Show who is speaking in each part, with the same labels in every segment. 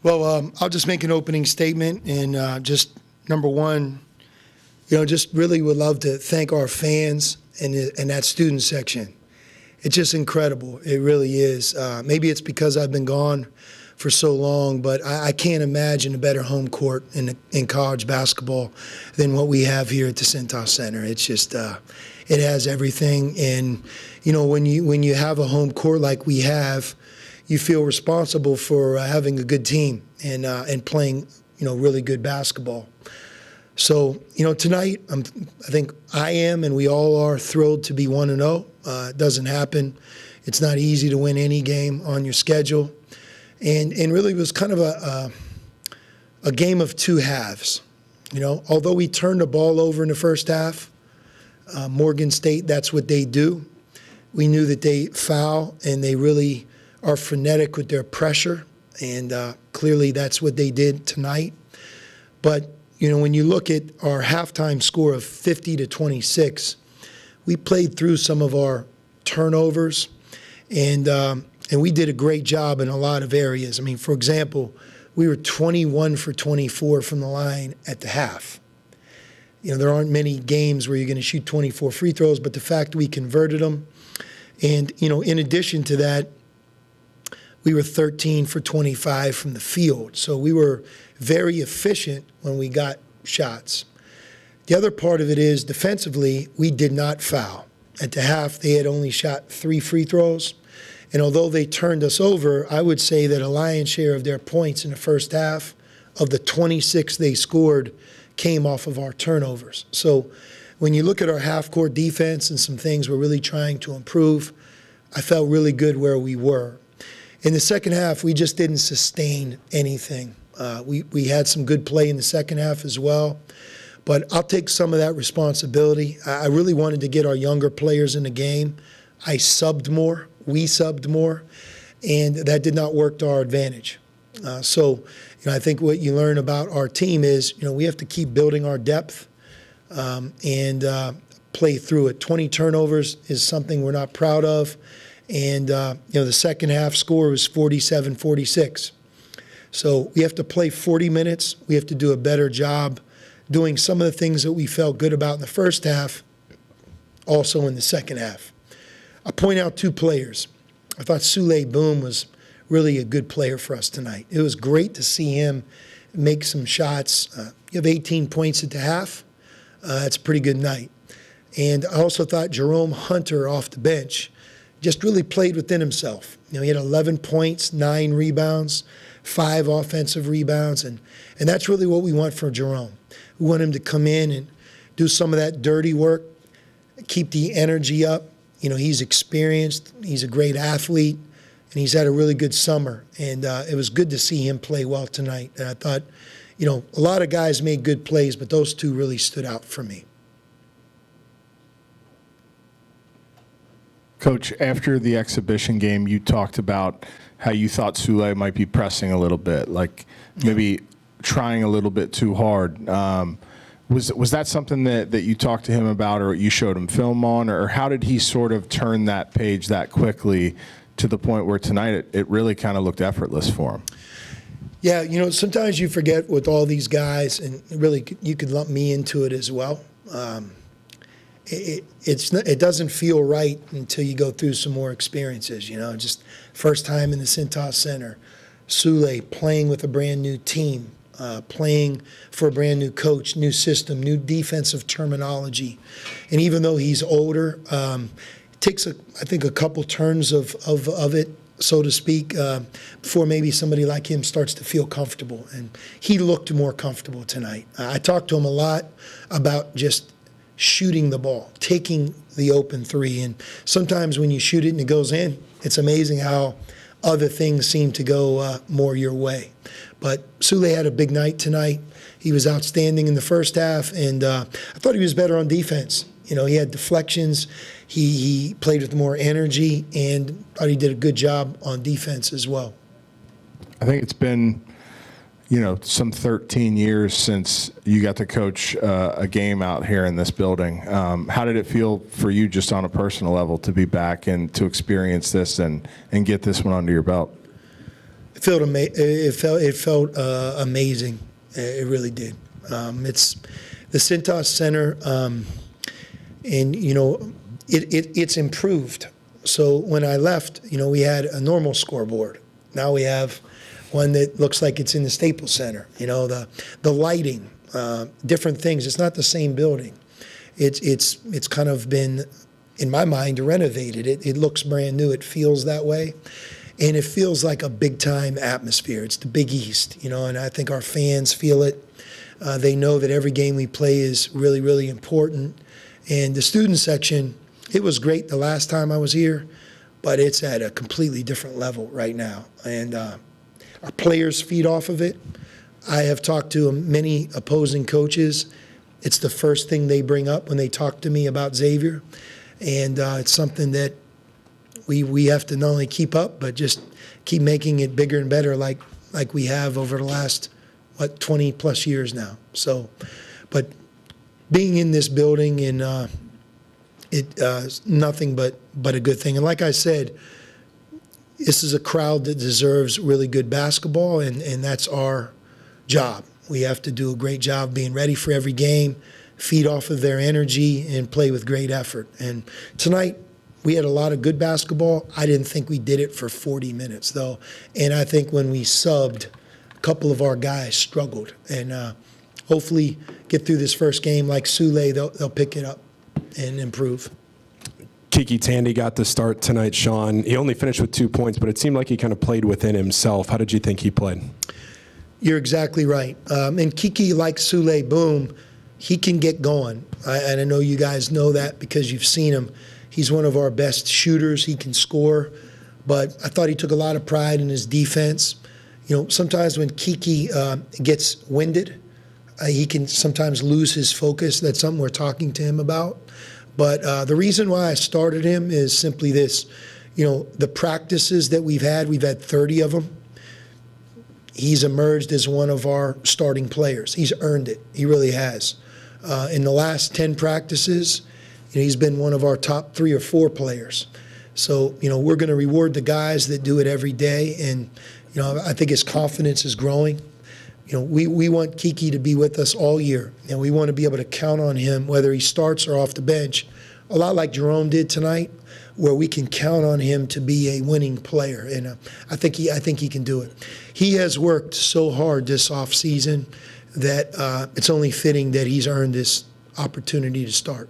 Speaker 1: Well, I'll just make an opening statement, and just number one, just really would love to thank our fans and that student section. It's just incredible. It really is. Maybe it's because I've been gone for so long, but I can't imagine a better home court in college basketball than what we have here at the Cintas Center. It's just it has everything, and when you have a home court like we have, you feel responsible for having a good team and playing really good basketball. So tonight I think I am, and we all are thrilled to be 1-0. It doesn't happen. It's not easy to win any game on your schedule. And really it was kind of a game of two halves. Although we turned the ball over in the first half, Morgan State, that's what they do. We knew that they foul, and they really are frenetic with their pressure, and clearly that's what they did tonight. But when you look at our halftime score of 50-26, we played through some of our turnovers, and we did a great job in a lot of areas. I mean, for example, we were 21 for 24 from the line at the half. There aren't many games where you're going to shoot 24 free throws, but the fact we converted them, and in addition to that, we were 13 for 25 from the field. So we were very efficient when we got shots. The other part of it is defensively, we did not foul. At the half, they had only shot 3 free throws. And although they turned us over, I would say that a lion's share of their points in the first half of the 26 they scored came off of our turnovers. So when you look at our half-court defense and some things we're really trying to improve, I felt really good where we were. In the second half, we just didn't sustain anything. We had some good play in the second half as well, but I'll take some of that responsibility. I really wanted to get our younger players in the game. I subbed more, we subbed more, and that did not work to our advantage. So I think what you learn about our team is, we have to keep building our depth and play through it. 20 turnovers is something we're not proud of. And, the second half score was 47-46. So we have to play 40 minutes. We have to do a better job doing some of the things that we felt good about in the first half, also in the second half. I'll point out 2 players. I thought Sule Boom was really a good player for us tonight. It was great to see him make some shots. You have 18 points at the half. That's a pretty good night. And I also thought Jerome Hunter off the bench just really played within himself. He had 11 points, 9 rebounds, 5 offensive rebounds, and that's really what we want from Jerome. We want him to come in and do some of that dirty work, keep the energy up. He's experienced, he's a great athlete, and he's had a really good summer. And it was good to see him play well tonight. And I thought, a lot of guys made good plays, but those 2 really stood out for me.
Speaker 2: Coach, after the exhibition game, you talked about how you thought Sule might be pressing a little bit, like maybe trying a little bit too hard. Was that something that you talked to him about, or you showed him film on, or how did he sort of turn that page that quickly to the point where tonight it really kind of looked effortless for him?
Speaker 1: Yeah, sometimes you forget with all these guys, and really you could lump me into it as well. It doesn't feel right until you go through some more experiences, just first time in the Cintas Center, Sule playing with a brand new team, playing for a brand new coach, new system, new defensive terminology. And even though he's older, it takes, I think, a couple turns of it, so to speak, before maybe somebody like him starts to feel comfortable. And he looked more comfortable tonight. I talked to him a lot about just shooting the ball, taking the open 3. And sometimes when you shoot it and it goes in, it's amazing how other things seem to go more your way. But Sule had a big night tonight. He was outstanding in the first half, and I thought he was better on defense. He had deflections. He played with more energy, and thought he did a good job on defense as well.
Speaker 2: I think it's been some 13 years since you got to coach a game out here in this building. How did it feel for you just on a personal level to be back and to experience this and get this one under your belt?
Speaker 1: It felt amazing. It really did. It's the Cintas Center, and it's improved. So when I left, we had a normal scoreboard. Now we have one that looks like it's in the Staples Center. The lighting, different things. It's not the same building. It's kind of been, in my mind, renovated. It looks brand new. It feels that way. And it feels like a big-time atmosphere. It's the Big East, and I think our fans feel it. They know that every game we play is really, really important. And the student section, it was great the last time I was here, but it's at a completely different level right now. And our players feed off of it. I have talked to many opposing coaches. It's the first thing they bring up when they talk to me about Xavier. And it's something that we have to not only keep up, but just keep making it bigger and better like we have over the last, 20 plus years now. So, but being in this building and it's nothing but a good thing. And like I said, this is a crowd that deserves really good basketball, and that's our job. We have to do a great job being ready for every game, feed off of their energy, and play with great effort. And tonight, we had a lot of good basketball. I didn't think we did it for 40 minutes, though. And I think when we subbed, a couple of our guys struggled. And hopefully get through this first game like Sule, they'll pick it up and improve.
Speaker 3: Kiki Tandy got the start tonight, Sean. He only finished with 2 points, but it seemed like he kind of played within himself. How did you think he played?
Speaker 1: You're exactly right. And Kiki, like Sule Boom, he can get going. And I know you guys know that because you've seen him. He's one of our best shooters. He can score. But I thought he took a lot of pride in his defense. Sometimes when Kiki gets winded, he can sometimes lose his focus. That's something we're talking to him about. But the reason why I started him is simply this. The practices that we've had 30 of them. He's emerged as one of our starting players. He's earned it. He really has. In the last 10 practices, he's been one of our top 3 or 4 players. So, we're going to reward the guys that do it every day. And, I think his confidence is growing. We want Kiki to be with us all year. And we want to be able to count on him, whether he starts or off the bench, a lot like Jerome did tonight, where we can count on him to be a winning player. And I think he can do it. He has worked so hard this offseason that it's only fitting that he's earned this opportunity to start.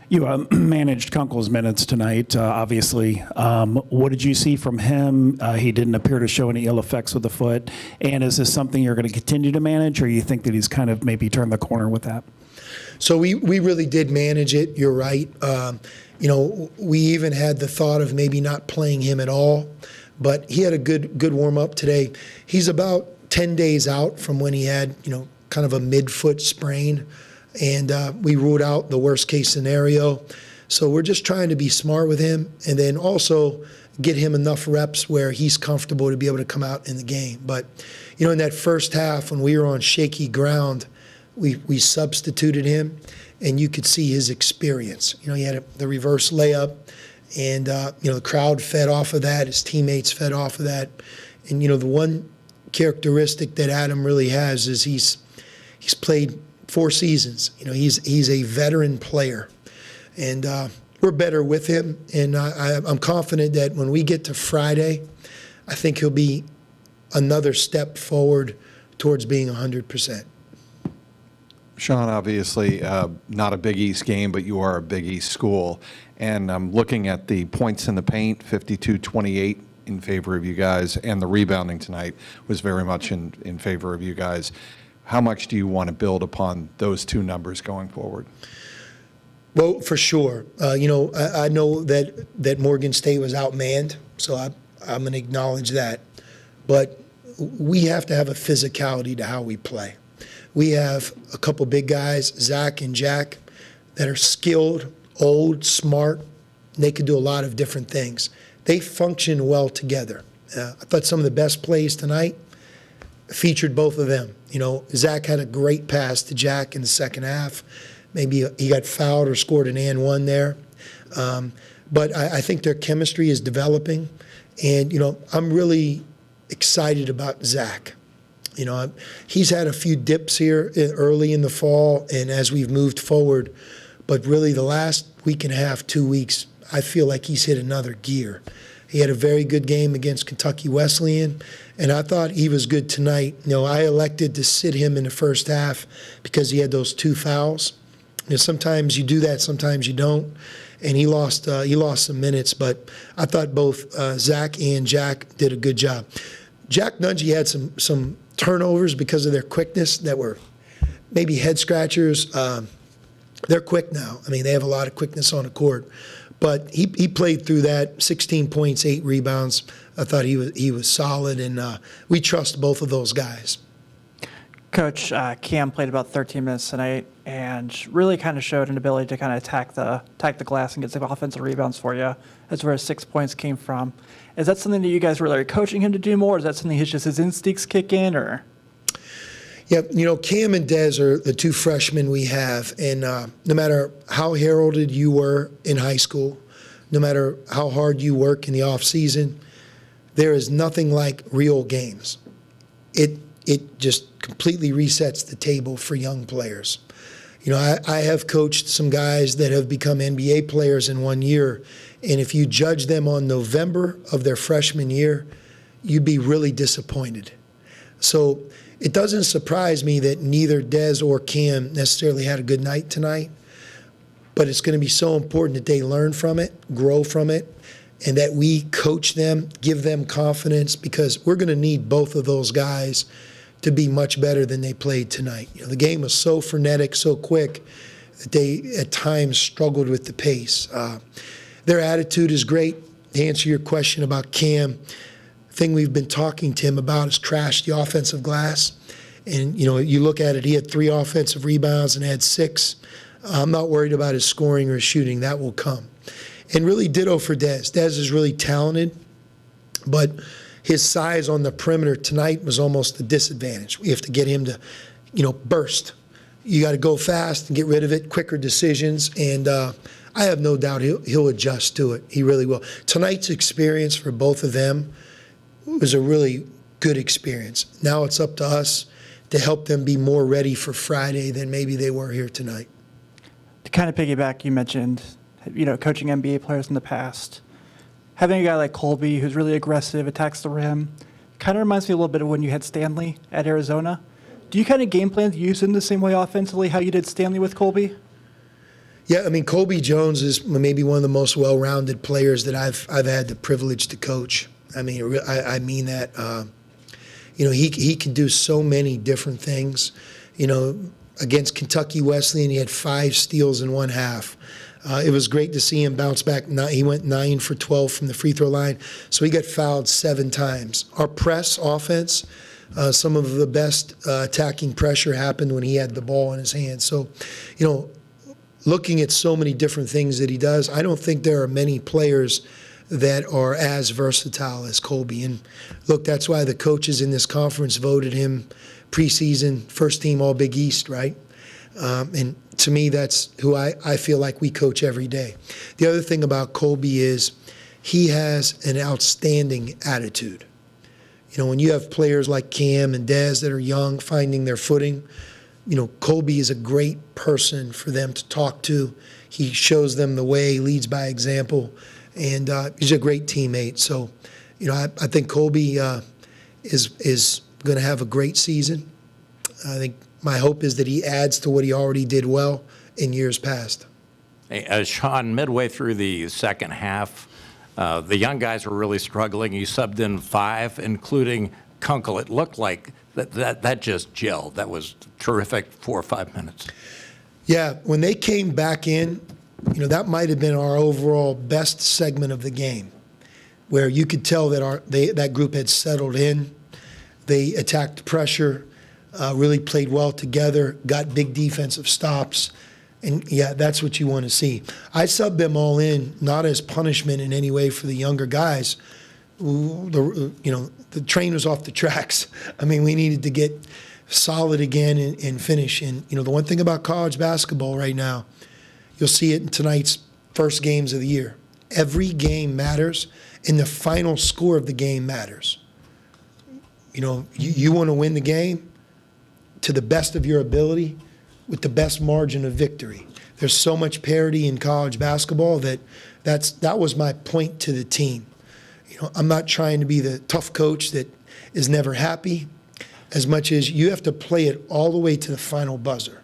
Speaker 4: You managed Kunkel's minutes tonight, obviously. What did you see from him? He didn't appear to show any ill effects with the foot. And is this something you're going to continue to manage, or you think that he's kind of maybe turned the corner with that?
Speaker 1: So we really did manage it. You're right. We even had the thought of maybe not playing him at all. But he had a good warm-up today. He's about 10 days out from when he had, kind of a mid-foot sprain. And we ruled out the worst-case scenario. So we're just trying to be smart with him and then also get him enough reps where he's comfortable to be able to come out in the game. But, in that first half when we were on shaky ground, we substituted him, and you could see his experience. He had the reverse layup, and, the crowd fed off of that. His teammates fed off of that. And, the one characteristic that Adam really has is he's played 4 seasons. He's a veteran player, and we're better with him. And I'm confident that when we get to Friday, I think he'll be another step forward towards being 100%.
Speaker 5: Sean, obviously not a Big East game, but you are a Big East school. And I'm looking at the points in the paint, 52-28 in favor of you guys, and the rebounding tonight was very much in favor of you guys. How much do you want to build upon those 2 numbers going forward?
Speaker 1: Well, for sure. I know that Morgan State was outmanned, so I'm going to acknowledge that. But we have to have a physicality to how we play. We have a couple big guys, Zach and Jack, that are skilled, old, smart. And they could do a lot of different things. They function well together. I thought some of the best plays tonight featured both of them. Zach had a great pass to Jack in the second half. Maybe he got fouled or scored an and one there. But I think their chemistry is developing. And, I'm really excited about Zach. He's had a few dips here early in the fall and as we've moved forward, but really the last week and a half, 2 weeks, I feel like he's hit another gear. He had a very good game against Kentucky Wesleyan, and I thought he was good tonight. I elected to sit him in the first half because he had those 2 fouls. Sometimes you do that, sometimes you don't. And he lost some minutes, but I thought both Zach and Jack did a good job. Jack Nungy had some turnovers because of their quickness that were maybe head scratchers. They're quick now. They have a lot of quickness on the court. But he played through that, 16 points, 8 rebounds. I thought he was solid, and we trust both of those guys.
Speaker 6: Coach, Cam played about 13 minutes tonight and really kind of showed an ability to kind of attack the glass and get some offensive rebounds for you. That's where his 6 points came from. Is that something that you guys really are coaching him to do more? Or is that something his instincts kick in? Or?
Speaker 1: Yeah, Cam and Dez are the 2 freshmen we have, and no matter how heralded you were in high school, no matter how hard you work in the off season, there is nothing like real games. It just completely resets the table for young players. I have coached some guys that have become NBA players in 1 year, and if you judge them on November of their freshman year, you'd be really disappointed. So it doesn't surprise me that neither Dez or Cam necessarily had a good night tonight, but it's going to be so important that they learn from it, grow from it, and that we coach them, give them confidence, because we're going to need both of those guys to be much better than they played tonight. The game was so frenetic, so quick, that they at times struggled with the pace. Their attitude is great. To answer your question about Cam, the thing we've been talking to him about is crash the offensive glass. And, you look at it, he had 3 offensive rebounds and had 6. I'm not worried about his scoring or his shooting. That will come. And really ditto for Dez. Dez is really talented, but his size on the perimeter tonight was almost a disadvantage. We have to get him to, burst. You got to go fast and get rid of it, quicker decisions, and I have no doubt he'll adjust to it. He really will. Tonight's experience for both of them was a really good experience. Now it's up to us to help them be more ready for Friday than maybe they were here tonight.
Speaker 6: To kind of piggyback, you mentioned, coaching NBA players in the past. Having a guy like Colby who's really aggressive, attacks the rim, kind of reminds me a little bit of when you had Stanley at Arizona. Do you kind of game plan to use him the same way offensively how you did Stanley with Colby?
Speaker 1: Yeah, Colby Jones is maybe one of the most well-rounded players that I've had the privilege to coach. I mean that. He can do so many different things. Against Kentucky Wesleyan, he had 5 steals in one half. It was great to see him bounce back. He went 9 for 12 from the free throw line, so he got fouled 7 times. Our press offense, some of the best attacking pressure happened when he had the ball in his hands. So, looking at so many different things that he does, I don't think there are many players that are as versatile as Colby. And look, that's why the coaches in this conference voted him preseason first team All Big East, right? And to me, that's who I feel like we coach every day. The other thing about Colby is he has an outstanding attitude. When you have players like Cam and Dez that are young, finding their footing, Colby is a great person for them to talk to. He shows them the way, leads by example, and he's a great teammate. So, I think Colby is going to have a great season. I think my hope is that he adds to what he already did well in years past.
Speaker 7: Hey, Sean, midway through the second half, the young guys were really struggling. You subbed in 5, including Kunkel. It looked like that just gelled. That was terrific 4 or 5 minutes.
Speaker 1: Yeah, when they came back in, that might have been our overall best segment of the game, where you could tell that that group had settled in. They attacked pressure, really played well together, got big defensive stops, and yeah, that's what you want to see. I subbed them all in, not as punishment in any way for the younger guys. The train was off the tracks. We needed to get solid again and finish. And the one thing about college basketball right now, you'll see it in tonight's first games of the year. Every game matters, and the final score of the game matters. You know, you want to win the game to the best of your ability with the best margin of victory. There's so much parity in college basketball that was my point to the team. You know, I'm not trying to be the tough coach that is never happy, as much as you have to play it all the way to the final buzzer.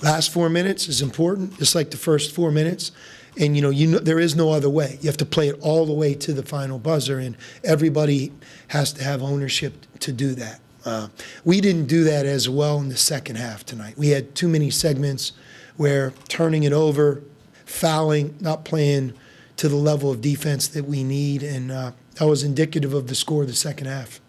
Speaker 1: Last 4 minutes is important, just like the first 4 minutes. And you know, there is no other way. You have to play it all the way to the final buzzer, and everybody has to have ownership to do that. We didn't do that as well in the second half tonight. We had too many segments where turning it over, fouling, not playing to the level of defense that we need, and that was indicative of the score of the second half.